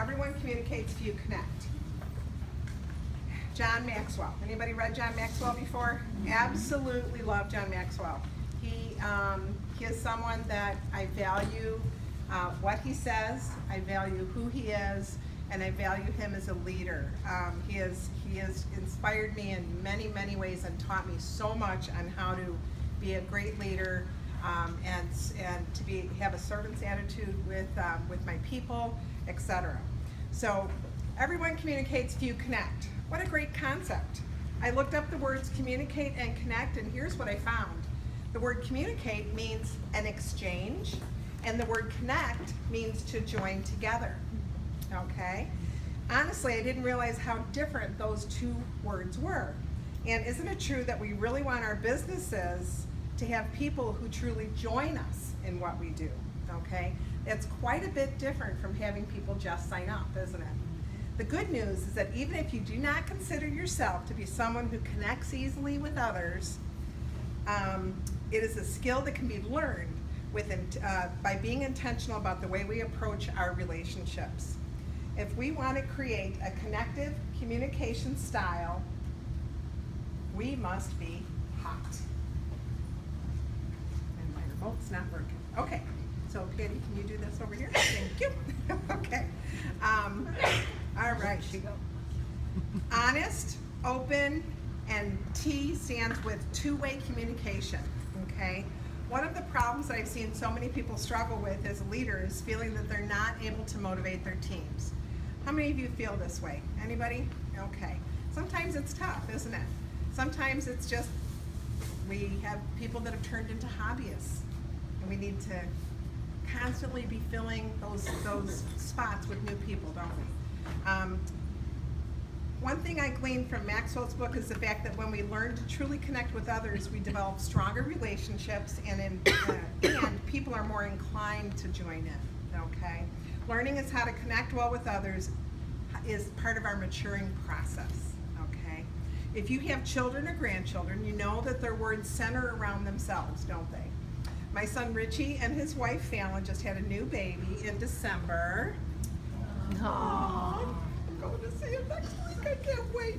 everyone communicates, few connect. John Maxwell. Anybody read John Maxwell before? Absolutely love John Maxwell. He is someone that I value what he says, I value who he is, and I value him as a leader. He has inspired me in many, many ways and taught me so much on how to be a great leader and to have a servant's attitude with my people, etc. So everyone communicates, few connect. What a great concept. I looked up the words communicate and connect, and here's what I found. The word communicate means an exchange, and the word connect means to join together. Okay? Honestly, I didn't realize how different those two words were. And isn't it true that we really want our businesses to have people who truly join us in what we do? Okay? That's quite a bit different from having people just sign up, isn't it? The good news is that even if you do not consider yourself to be someone who connects easily with others, it is a skill that can be learned by being intentional about the way we approach our relationships. If we want to create a connective communication style, we must be hot. And my remote's not working. Okay, so Patty, can you do this over here? Thank you. Okay. All right. Honest, open, and T stands with two-way communication. Okay. One of the problems that I've seen so many people struggle with as leaders is feeling that they're not able to motivate their teams. How many of you feel this way? Anybody? Okay. Sometimes it's tough, isn't it? Sometimes it's just we have people that have turned into hobbyists, and we need to constantly be filling those spots with new people, don't we? One thing I gleaned from Maxwell's book is the fact that when we learn to truly connect with others, we develop stronger relationships, and people are more inclined to join in, okay? Learning is how to connect well with others is part of our maturing process, okay? If you have children or grandchildren, you know that their words center around themselves, don't they? My son Richie and his wife Fallon just had a new baby in December. Aww. I'm going to see him next week. I can't wait.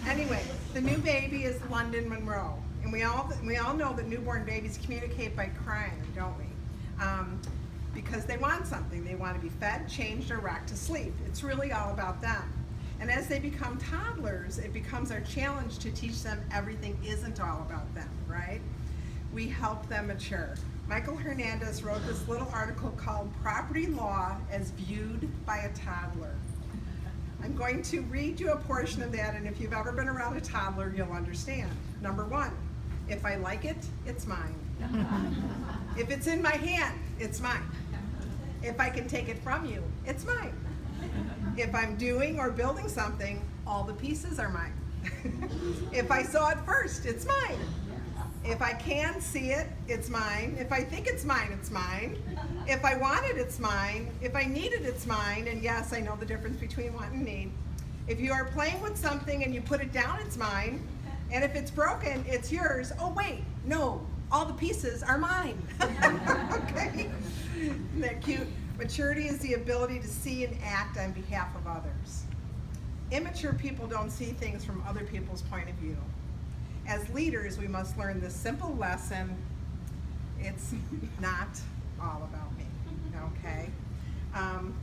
Anyway, the new baby is London Monroe, and we all know that newborn babies communicate by crying, don't we? Because they want something. They want to be fed, changed, or rocked to sleep. It's really all about them. And as they become toddlers, it becomes our challenge to teach them everything isn't all about them, right? We help them mature. Michael Hernandez wrote this little article called Property Law as Viewed by a Toddler. I'm going to read you a portion of that, and if you've ever been around a toddler, you'll understand. Number one, if I like it, it's mine. If it's in my hand, it's mine. If I can take it from you, it's mine. If I'm doing or building something, all the pieces are mine. If I saw it first, it's mine. If I can see it, it's mine. If I think it's mine, it's mine. If I want it, it's mine. If I need it, it's mine. And yes, I know the difference between want and need. If you are playing with something and you put it down, it's mine. And if it's broken, it's yours. Oh wait, no, all the pieces are mine. Okay? Isn't that cute? Maturity is the ability to see and act on behalf of others. Immature people don't see things from other people's point of view. As leaders, we must learn this simple lesson: it's not all about me, okay?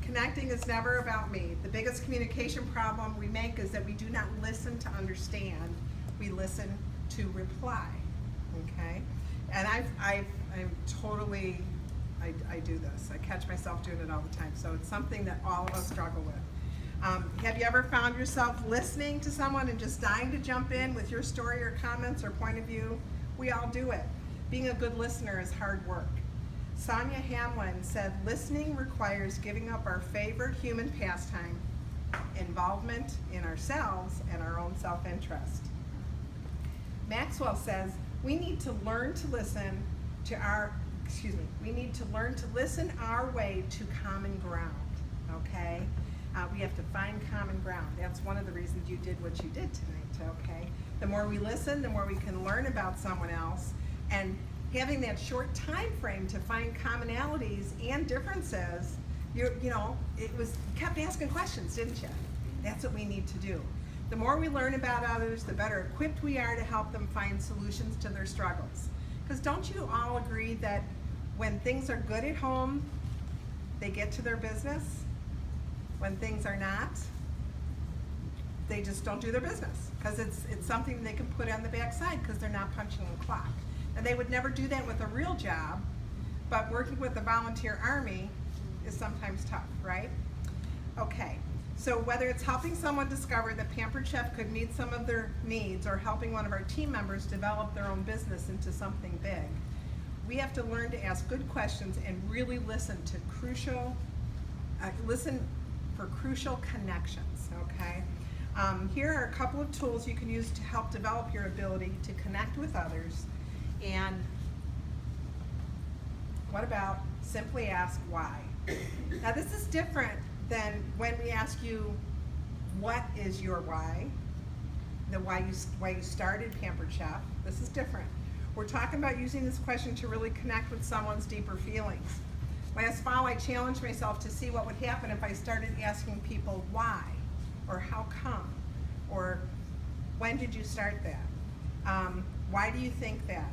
Connecting is never about me. The biggest communication problem we make is that we do not listen to understand, we listen to reply, okay? And I do this. I catch myself doing it all the time, so it's something that all of us struggle with. Have you ever found yourself listening to someone and just dying to jump in with your story or comments or point of view? We all do it. Being a good listener is hard work. Sonia Hamlin said, listening requires giving up our favorite human pastime, involvement in ourselves and our own self-interest. Maxwell says, we need to learn to listen our way to common ground, okay? We have to find common ground. That's one of the reasons you did what you did tonight, okay? The more we listen, the more we can learn about someone else, and having that short time frame to find commonalities and differences you kept asking questions, didn't you? That's what we need to do. The more we learn about others, the better equipped we are to help them find solutions to their struggles. Because don't you all agree that when things are good at home, they get to their business? When things are not, they just don't do their business. Because it's something they can put on the backside because they're not punching the clock. And they would never do that with a real job, but working with the volunteer army is sometimes tough, right? Okay. So whether it's helping someone discover that Pampered Chef could meet some of their needs or helping one of our team members develop their own business into something big, we have to learn to ask good questions and really listen for crucial connections, okay? Here are a couple of tools you can use to help develop your ability to connect with others. And what about simply ask why? Now this is different than when we ask you, what is your why? Why you started Pampered Chef. This is different. We're talking about using this question to really connect with someone's deeper feelings. Last fall, I challenged myself to see what would happen if I started asking people why, or how come, or when did you start that? Why do you think that?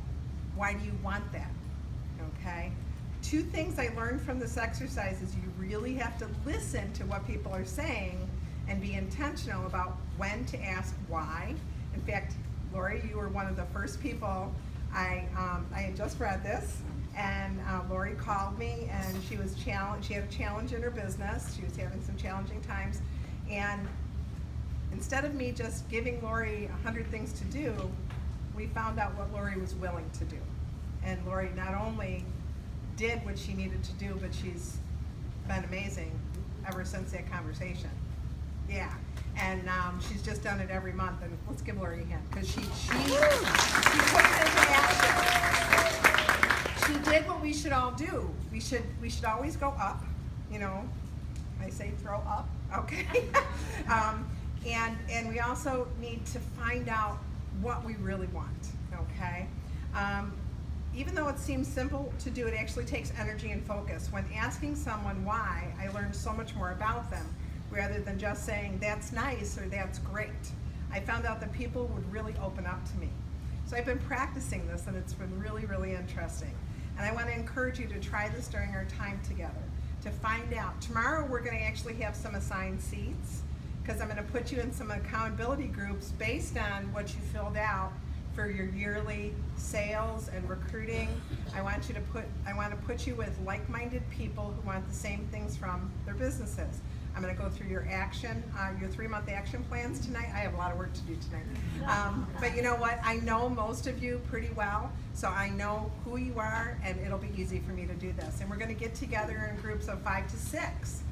Why do you want that? Okay? 2 things I learned from this exercise is you really have to listen to what people are saying and be intentional about when to ask why. In fact, Lori, you were one of the first people I had just read this, and Lori called me, and she was challenged. She had a challenge in her business. She was having some challenging times, and instead of me just giving Lori 100 things to do, we found out what Lori was willing to do. And Lori not only did what she needed to do, but she's been amazing ever since that conversation. Yeah, and she's just done it every month, and let's give Lori a hand, because she put it into action. She did what we should all do. We should always go up, I say throw up, okay? And we also need to find out what we really want, okay? Even though it seems simple to do, it actually takes energy and focus. When asking someone why, I learned so much more about them, rather than just saying, that's nice or that's great. I found out that people would really open up to me. So I've been practicing this, and it's been really, really interesting. And I want to encourage you to try this during our time together, to find out. Tomorrow we're going to actually have some assigned seats, because I'm going to put you in some accountability groups based on what you filled out for your yearly sales and recruiting. I want to put you with like-minded people who want the same things from their businesses. I'm going to go through your 3-month action plans tonight. I have a lot of work to do tonight. But you know what? I know most of you pretty well, so I know who you are, and it'll be easy for me to do this. And we're going to get together in groups of 5 to 6.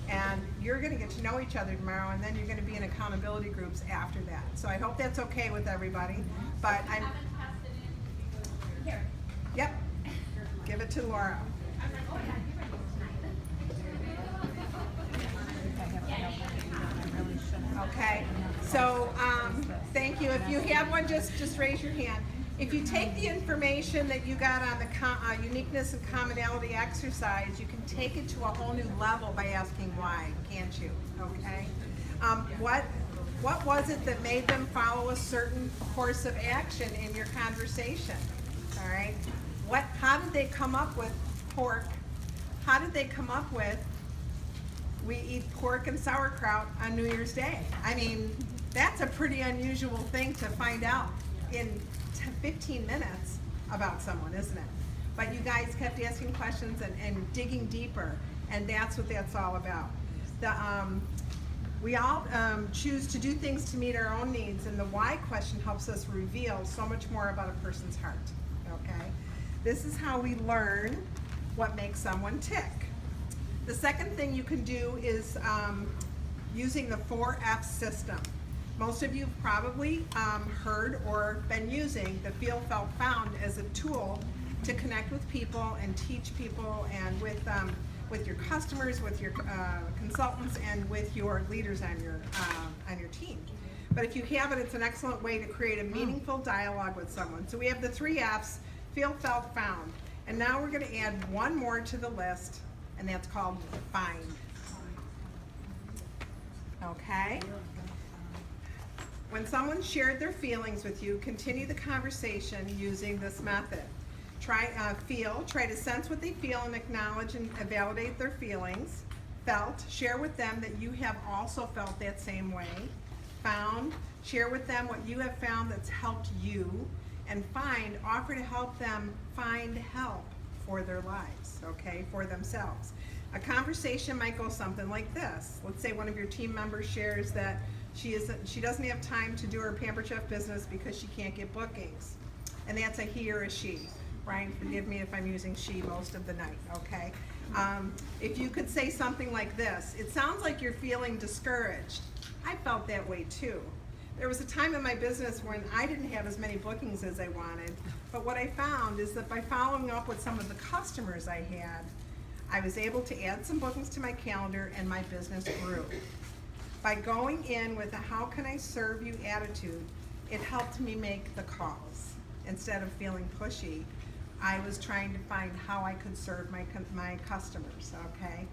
And you're going to get to know each other tomorrow, and then you're going to be in accountability groups after that. So I hope that's okay with everybody. But I'm. Here. Yep. Give it to Laura. Okay. So thank you. If you have one, just raise your hand. If you take the information that you got on the uniqueness and commonality exercise, you can take it to a whole new level by asking why, can't you? Okay. What was it that made them follow a certain course of action in your conversation? All right. How did they come up with pork? How did they come up with we eat pork and sauerkraut on New Year's Day? I mean, that's a pretty unusual thing to find out in 15 minutes about someone, isn't it? But you guys kept asking questions and digging deeper, and that's what that's all about. We all choose to do things to meet our own needs, and the why question helps us reveal so much more about a person's heart, okay? This is how we learn what makes someone tick. The second thing you can do is using the 4F system. Most of you have probably heard or been using the Feel, Felt, Found as a tool to connect with people and teach people, and with your customers, with your consultants, and with your leaders on your team. But if you have it, it's an excellent way to create a meaningful dialogue with someone. So we have the 3 F's, Feel, Felt, Found. And now we're going to add one more to the list, and that's called find. Okay? When someone shared their feelings with you, continue the conversation using this method. Try to sense what they feel and acknowledge and validate their feelings. Felt, share with them that you have also felt that same way. Found, share with them what you have found that's helped you. And find, offer to help them find help for their lives, okay, for themselves. A conversation might go something like this. Let's say one of your team members shares that she doesn't have time to do her Pampered Chef business because she can't get bookings. And that's a he or a she. Ryan, forgive me if I'm using she most of the night, okay? If you could say something like this, it sounds like you're feeling discouraged. I felt that way too. There was a time in my business when I didn't have as many bookings as I wanted, but what I found is that by following up with some of the customers I had, I was able to add some bookings to my calendar and my business grew. By going in with a how can I serve you attitude, it helped me make the calls. Instead of feeling pushy, I was trying to find how I could serve my customers, okay?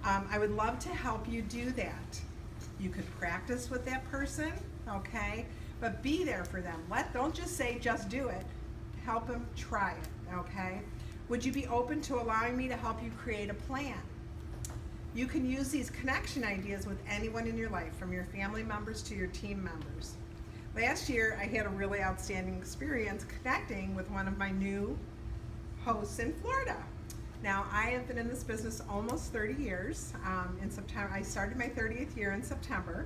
I would love to help you do that. You could practice with that person, okay? But be there for them. Don't just say, just do it. Help them try it, okay? Would you be open to allowing me to help you create a plan? You can use these connection ideas with anyone in your life, from your family members to your team members. Last year, I had a really outstanding experience connecting with one of my new hosts in Florida. Now, I have been in this business almost 30 years. In September, I started my 30th year in September,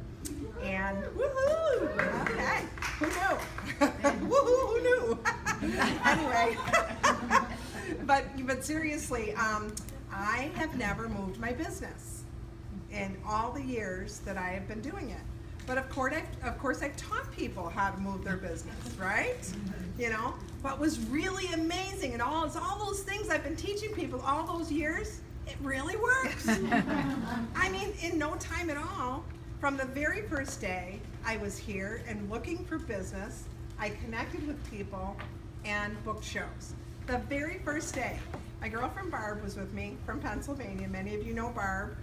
and woohoo! Okay, who knew? Woohoo! Who knew? Anyway, but seriously, I have never moved my business in all the years that I have been doing it. But of course, I've taught people how to move their business, right? You know, what was really amazing and all those things I've been teaching people all those years, it really works. I mean, in no time at all, from the very first day I was here and looking for business, I connected with people and booked shows. The very first day, my girlfriend Barb was with me from Pennsylvania. Many of you know Barb.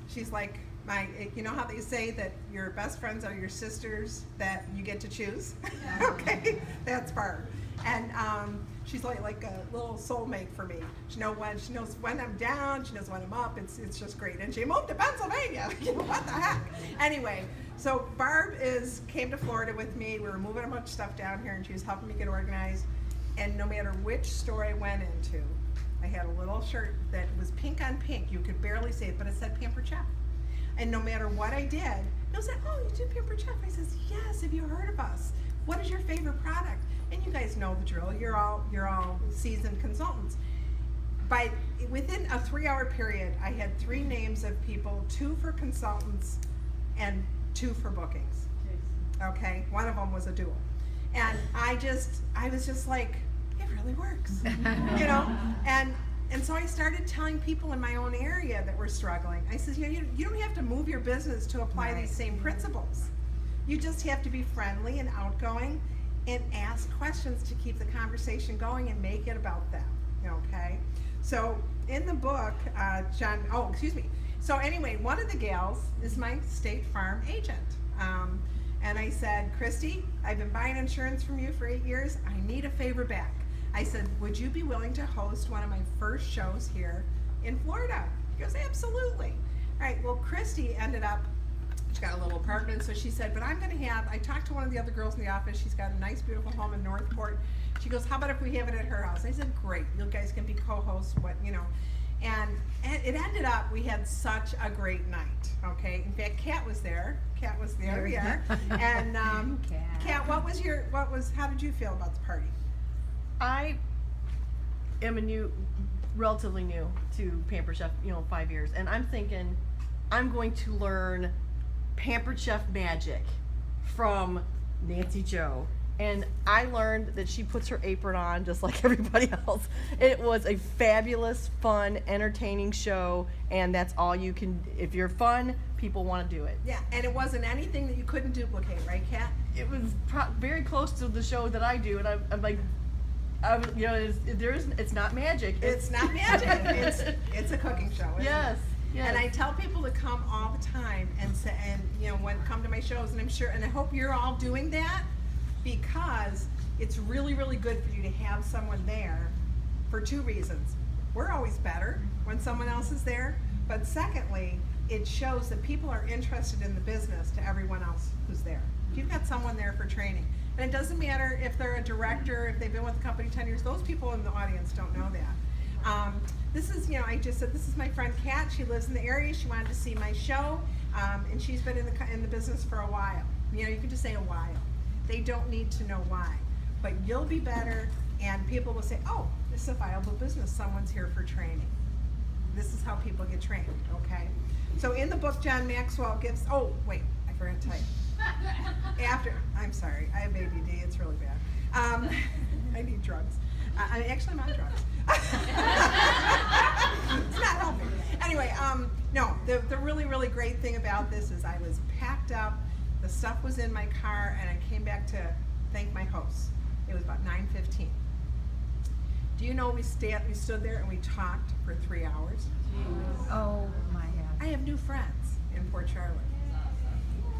She's like, you know how they say that your best friends are your sisters that you get to choose? Okay, that's Barb. And she's like a little soulmate for me. She knows when I'm down, she knows when I'm up. It's just great. And she moved to Pennsylvania. What the heck? Anyway, so Barb came to Florida with me. We were moving a bunch of stuff down here, and she was helping me get organized. And no matter which store I went into, I had a little shirt that was pink on pink. You could barely see it, but it said Pampered Chef. And no matter what I did, they'll say, "Oh, you do Pampered Chef?" I says, "Yes. Have you heard of us? What is your favorite product?" And you guys know the drill. You're all seasoned consultants. Within a 3-hour period, I had 3 names of people, 2 for consultants and 2 for bookings. Okay, one of them was a dual, and I was just like, it really works, you know, and so I started telling people in my own area that were struggling. I said, you don't have to move your business to apply these same principles. You just have to be friendly and outgoing and ask questions to keep the conversation going and make it about them, okay? So in the book, So anyway, one of the gals is my State Farm agent. And I said, "Christy, I've been buying insurance from you for 8 years. I need a favor back." I said, "Would you be willing to host one of my first shows here in Florida?" She goes, "Absolutely." All right, well, Christy ended up, she got a little apartment, so she said, I talked to one of the other girls in the office. She's got a nice, beautiful home in Northport. She goes, "How about if we have it at her house?" I said, "Great, you guys can be co-hosts, And it ended up, we had such a great night, okay? In fact, Kat was there. Yeah. And Kat, how did you feel about the party? I am relatively new to Pampered Chef, 5 years, and I'm thinking I'm going to learn Pampered Chef magic from Nancy Joe. And I learned that she puts her apron on just like everybody else. It was a fabulous, fun, entertaining show, and that's all you can. If you're fun, people want to do it. Yeah, and it wasn't anything that you couldn't duplicate, right, Kat? It was very close to the show that I do, and I'm like, You know, it's not magic. It's not magic. It's a cooking show. Isn't Yes, it? yes. And I tell people to come all the time and say, and you know, come to my shows, and I'm sure, and I hope you're all doing that, because it's really, really good for you to have someone there for two reasons. We're always better when someone else is there, but secondly, it shows that people are interested in the business to everyone else who's there. If you've got someone there for training, and it doesn't matter if they're a director, if they've been with the company 10 years, those people in the audience don't know that. This is, you know, I just said, this is my friend Kat. She lives in the area. She wanted to see my show, and she's been in the business for a while. You know, you can just say a while. They don't need to know why, but you'll be better, and people will say, oh, this is a viable business. Someone's here for training. This is how people get trained, okay? So in the book, John Maxwell gives, oh, wait, I forgot to tell you. I'm sorry, I have ADD, it's really bad. I need drugs. Actually, I'm on drugs. It's not helping. Anyway, no, the really, really great thing about this is I was packed up, the stuff was in my car, and I came back to thank my hosts. It was about 9:15. Do you know we stood there and we talked for 3 hours? Oh my God. I have new friends in Port Charlotte.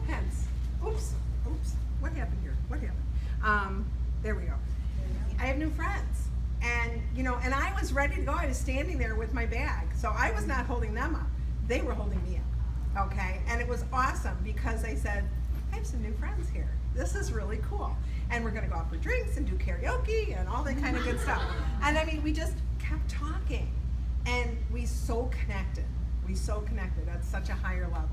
Hence, oops, what happened here? What happened? There we go. I have new friends. And, you know, and I was ready to go. I was standing there with my bag. So I was not holding them up. They were holding me up. Okay? And it was awesome because I said, I have some new friends here. This is really cool. And we're going to go out for drinks and do karaoke and all that kind of good stuff. And I mean, we just kept talking. And we so connected. We so connected at such a higher level.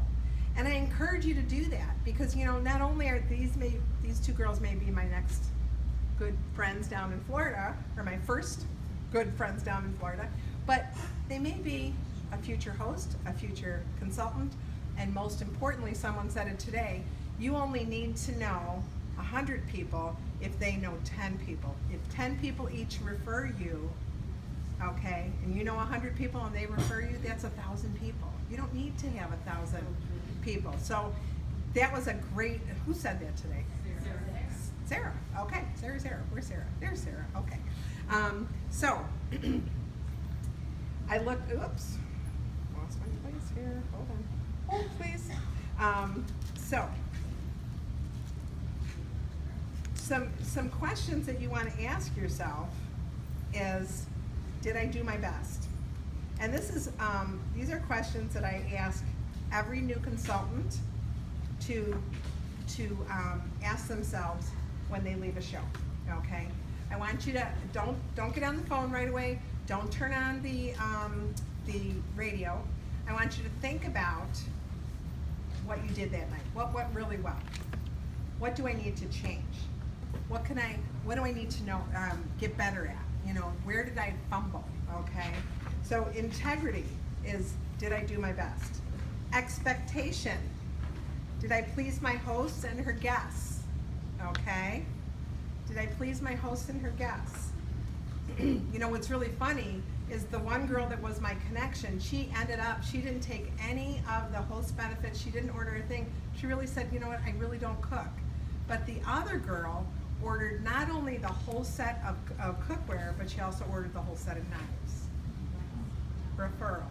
And I encourage you to do that because, you know, not only are these two girls may be my next good friends down in Florida, or my first good friends down in Florida, but they may be a future host, a future consultant, and most importantly, someone said it today, you only need to know 100 people if they know 10 people. If 10 people each refer you, okay, and you know 100 people and they refer you, that's 1,000 people. You don't need to have 1,000 people. So that was a great, who said that today? Sarah. Okay, Sarah. Where's Sarah? There's Sarah. Okay. So I looked, oops, lost my place here. Hold on. Hold, please. So some questions that you want to ask yourself is, did I do my best? And this is these are questions that I ask every new consultant to ask themselves when they leave a show. Okay, I want you to don't get on the phone right away. Don't turn on the radio. I want you to think about what you did that night. What went really well? What do I need to change? What do I need to know? Get better at? You know, where did I fumble? Okay, so integrity is, did I do my best? Expectation, did I please my hosts and her guests? Okay, did I please my hosts and her guests? You know, what's really funny is the one girl that was my connection, she didn't take any of the host benefits, she didn't order a thing, she really said, you know what, I really don't cook. But the other girl ordered not only the whole set of cookware, but she also ordered the whole set of knives. Referral,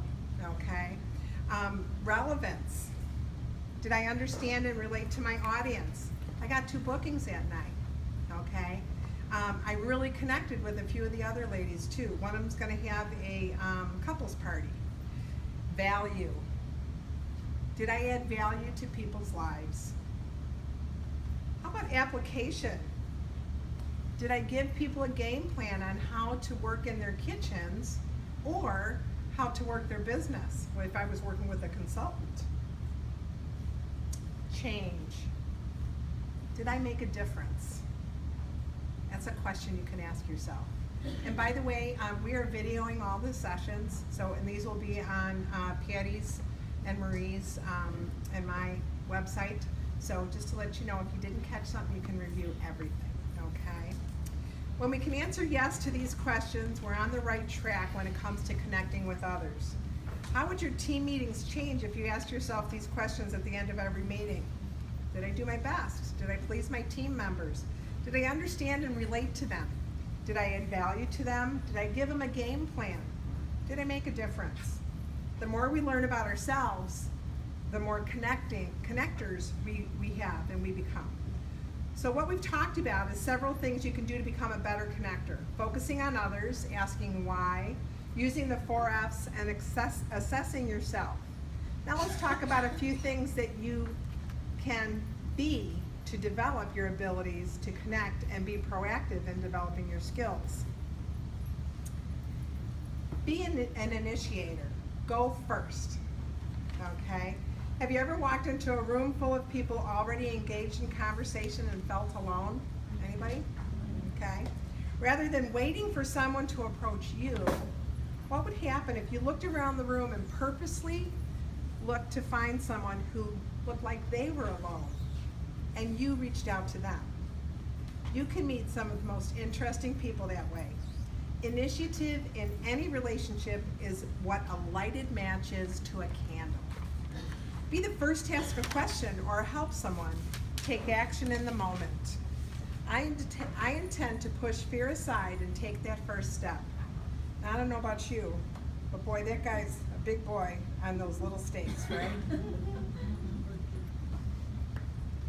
okay? Relevance. Did I understand and relate to my audience? I got 2 bookings that night, okay? I really connected with a few of the other ladies too. One of them's gonna have a couples party. Value. Did I add value to people's lives? How about application? Did I give people a game plan on how to work in their kitchens or how to work their business if I was working with a consultant? Change. Did I make a difference? That's a question you can ask yourself. And by the way, we are videoing all the sessions, and these will be on Patty's and Marie's and my website. So just to let you know, if you didn't catch something, you can review everything, okay? When we can answer yes to these questions, we're on the right track when it comes to connecting with others. How would your team meetings change if you asked yourself these questions at the end of every meeting? Did I do my best? Did I please my team members? Did I understand and relate to them? Did I add value to them? Did I give them a game plan? Did I make a difference? The more we learn about ourselves, the more connectors we have and we become. So what we've talked about is several things you can do to become a better connector. Focusing on others, asking why, using the 4 F's, and assessing yourself. Now let's talk about a few things that you can be to develop your abilities to connect and be proactive in developing your skills. Be an initiator. Go first. Okay? Have you ever walked into a room full of people already engaged in conversation and felt alone? Anybody? Okay. Rather than waiting for someone to approach you, what would happen if you looked around the room and purposely looked to find someone who looked like they were alone and you reached out to them? You can meet some of the most interesting people that way. Initiative in any relationship is what a lighted match is to a candle. Be the first to ask a question or help someone. Take action in the moment. I intend to push fear aside and take that first step. Now, I don't know about you, but boy, that guy's a big boy on those little stakes, right?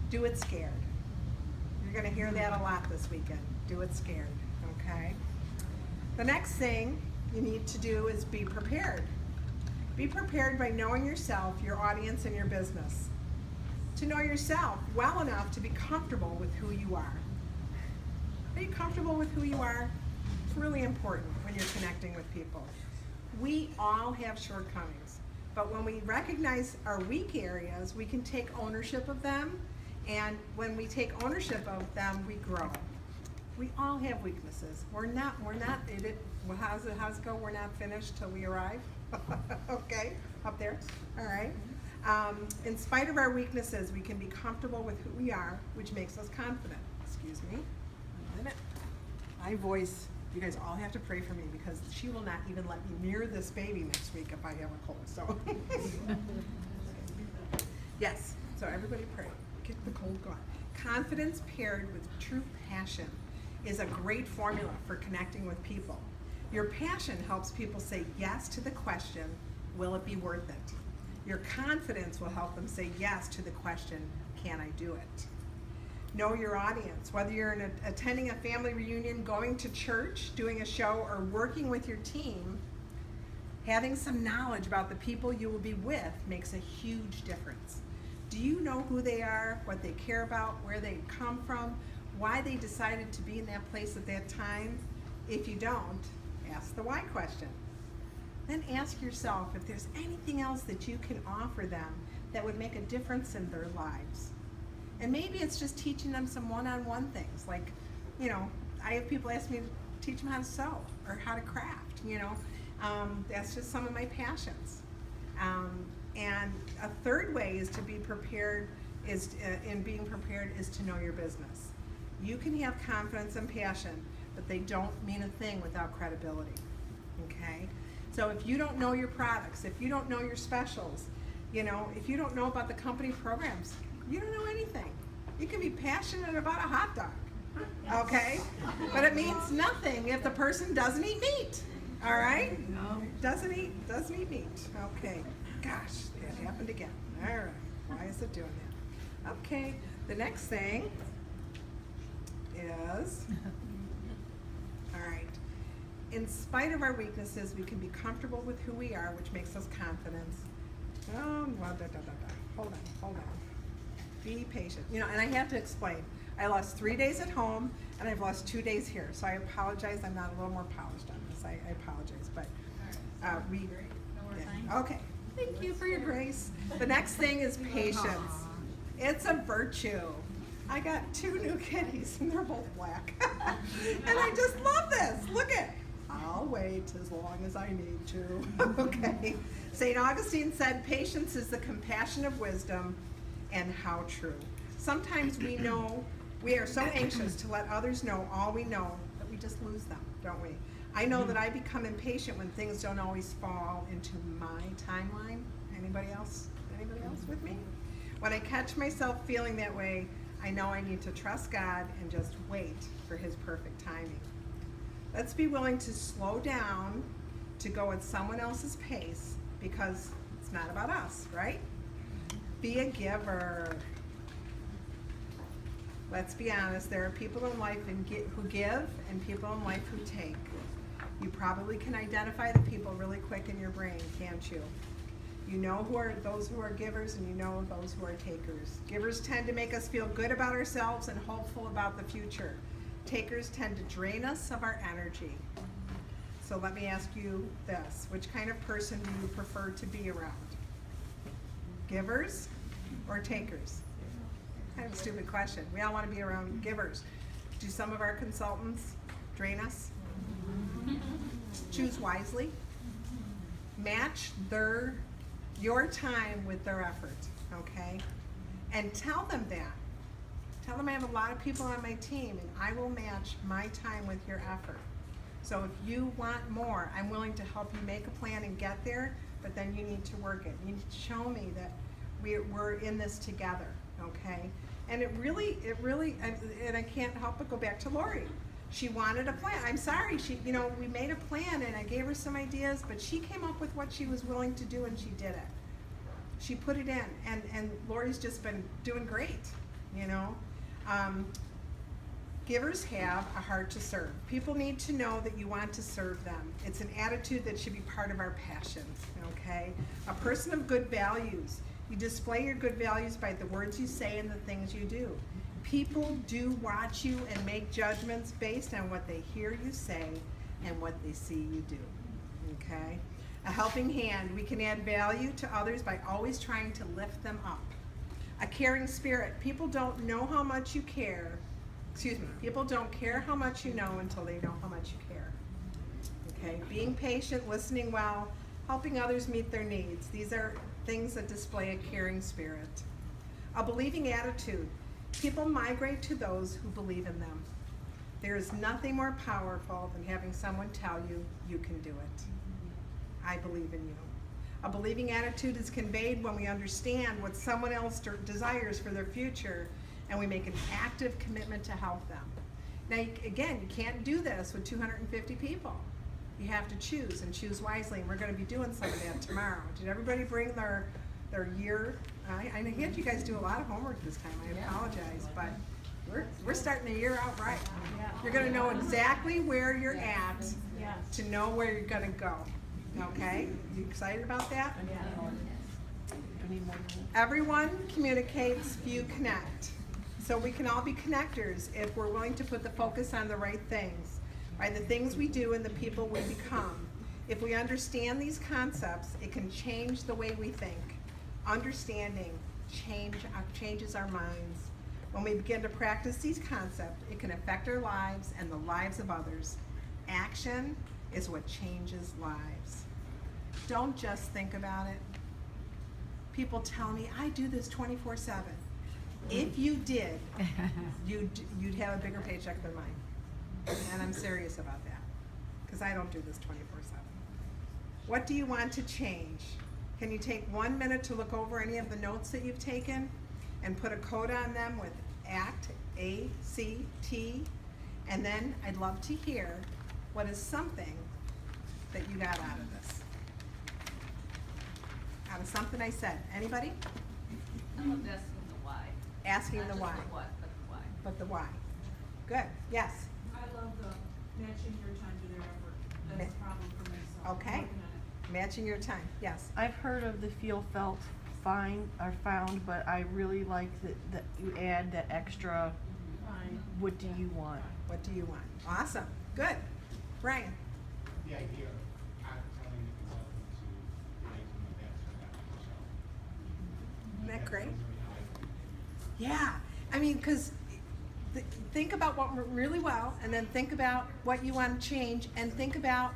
Do it scared. You're going to hear that a lot this weekend. Do it scared, okay? The next thing you need to do is be prepared. Be prepared by knowing yourself, your audience, and your business. To know yourself well enough to be comfortable with who you are. Are you comfortable with who you are? It's really important when you're connecting with people. We all have shortcomings, but when we recognize our weak areas, we can take ownership of them, and when we take ownership of them, we grow. We all have weaknesses. We're not, how's it go? We're not finished till we arrive. Okay, up there, all right. In spite of our weaknesses, we can be comfortable with who we are, which makes us confident. Excuse me, 1 minute. My voice, you guys all have to pray for me because she will not even let me near this baby next week if I have a cold, so. Yes, so everybody pray, get the cold gone. Confidence paired with true passion is a great formula for connecting with people. Your passion helps people say yes to the question, will it be worth it? Your confidence will help them say yes to the question, can I do it? Know your audience. Whether you're attending a family reunion, going to church, doing a show, or working with your team, having some knowledge about the people you will be with makes a huge difference. Do you know who they are, what they care about, where they come from, why they decided to be in that place at that time? If you don't, ask the why question. Then ask yourself if there's anything else that you can offer them that would make a difference in their lives. And maybe it's just teaching them some one-on-one things. Like, you know, I have people ask me to teach them how to sew or how to craft, you know. That's just some of my passions. And a third way is to be prepared, in being prepared is to know your business. You can have confidence and passion, but they don't mean a thing without credibility, okay? So if you don't know your products, if you don't know your specials, you know, if you don't know about the company programs, you don't know anything. You can be passionate about a hot dog, okay? But it means nothing if the person doesn't eat meat, all right? Doesn't eat meat, okay. Gosh, that happened again. All right, why is it doing that? Okay, the next thing is, all right, in spite of our weaknesses, we can be comfortable with who we are, which makes us confident. Hold on. Be patient. You know, and I have to explain. I lost 3 days at home, and I've lost 2 days here, so I apologize. I'm not a little more polished on this. I apologize, but okay. Thank you for your grace. The next thing is patience. It's a virtue. I got 2 new kitties, and they're both black. And I just love this. Look at. I'll wait as long as I need to. Okay. St. Augustine said, patience is the compassion of wisdom, and how true. Sometimes we are so anxious to let others know all we know that we just lose them, don't we? I know that I become impatient when things don't always fall into my timeline. Anybody else? Anybody else with me? When I catch myself feeling that way, I know I need to trust God and just wait for His perfect timing. Let's be willing to slow down, to go at someone else's pace, because it's not about us, right? Be a giver. Let's be honest, there are people in life who give and people in life who take. You probably can identify the people really quick in your brain, can't you? You know who are those who are givers and you know those who are takers. Givers tend to make us feel good about ourselves and hopeful about the future. Takers tend to drain us of our energy. So let me ask you this, which kind of person do you prefer to be around? Givers or takers? Kind of a stupid question. We all want to be around givers. Do some of our consultants drain us? Choose wisely. Match your time with their effort, okay? And tell them that. Tell them I have a lot of people on my team and I will match my time with your effort. So if you want more, I'm willing to help you make a plan and get there, but then you need to work it. You need to show me that we're in this together, okay? And it really, and I can't help but go back to Lori. She wanted a plan. I'm sorry, we made a plan and I gave her some ideas, but she came up with what she was willing to do and she did it. She put it in, and Lori's just been doing great, Givers have a heart to serve. People need to know that you want to serve them. It's an attitude that should be part of our passions, okay? A person of good values. You display your good values by the words you say and the things you do. People do watch you and make judgments based on what they hear you say and what they see you do, okay? A helping hand. We can add value to others by always trying to lift them up. A caring spirit. People don't know how much you care. People don't care how much you know until they know how much you care. Okay, being patient, listening well, helping others meet their needs. These are things that display a caring spirit. A believing attitude. People migrate to those who believe in them. There is nothing more powerful than having someone tell you you can do it. I believe in you. A believing attitude is conveyed when we understand what someone else desires for their future and we make an active commitment to help them. Now, again, you can't do this with 250 people. You have to choose and choose wisely, and we're going to be doing some of that tomorrow. Did everybody bring their year? I had you guys do a lot of homework this time. I apologize, but we're starting the year out right. You're going to know exactly where you're at to know where you're going to go. Okay? You excited about that? Everyone communicates, few connect. So we can all be connectors if we're willing to put the focus on the right things, by the things we do and the people we become. If we understand these concepts, it can change the way we think. Understanding changes our minds. When we begin to practice these concepts, it can affect our lives and the lives of others. Action is what changes lives. Don't just think about it. People tell me, I do this 24/7. If you did, you'd have a bigger paycheck than mine. And I'm serious about that, because I don't do this 24/7. What do you want to change? Can you take 1 minute to look over any of the notes that you've taken and put a code on them with ACT, A-C-T, and then I'd love to hear what is something that you got out of this. Out of something I said. Anybody? I love asking the why. Asking Not the just why. the what, but the why. But the why. Good. Yes. I love the matching your time to their effort. That's a problem for me, so I'm Okay. working on it. Matching your time. Yes. I've heard of the feel, felt, find, or found, but I really like that you add that extra, Fine. what do you want? What do you want? Awesome. Good. Brian. The idea of telling the consultant to make them the best about themselves. Isn't that great? Yeah. I mean, because think about what went really well, and then think about what you want to change, and think about,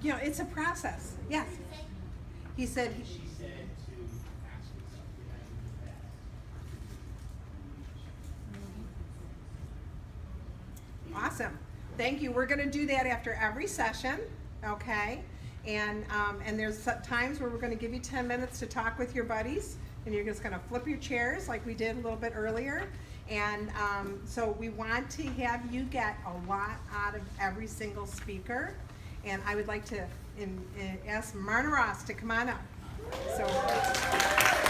it's a process. Yes. He said, She said to ask yourself, did I do the best? awesome. Thank you. We're going to do that after every session, okay? And there's times where we're going to give you 10 minutes to talk with your buddies and you're just gonna flip your chairs like we did a little bit earlier. And so we want to have you get a lot out of every single speaker. And I would like to ask Marna Ross to come on up. So.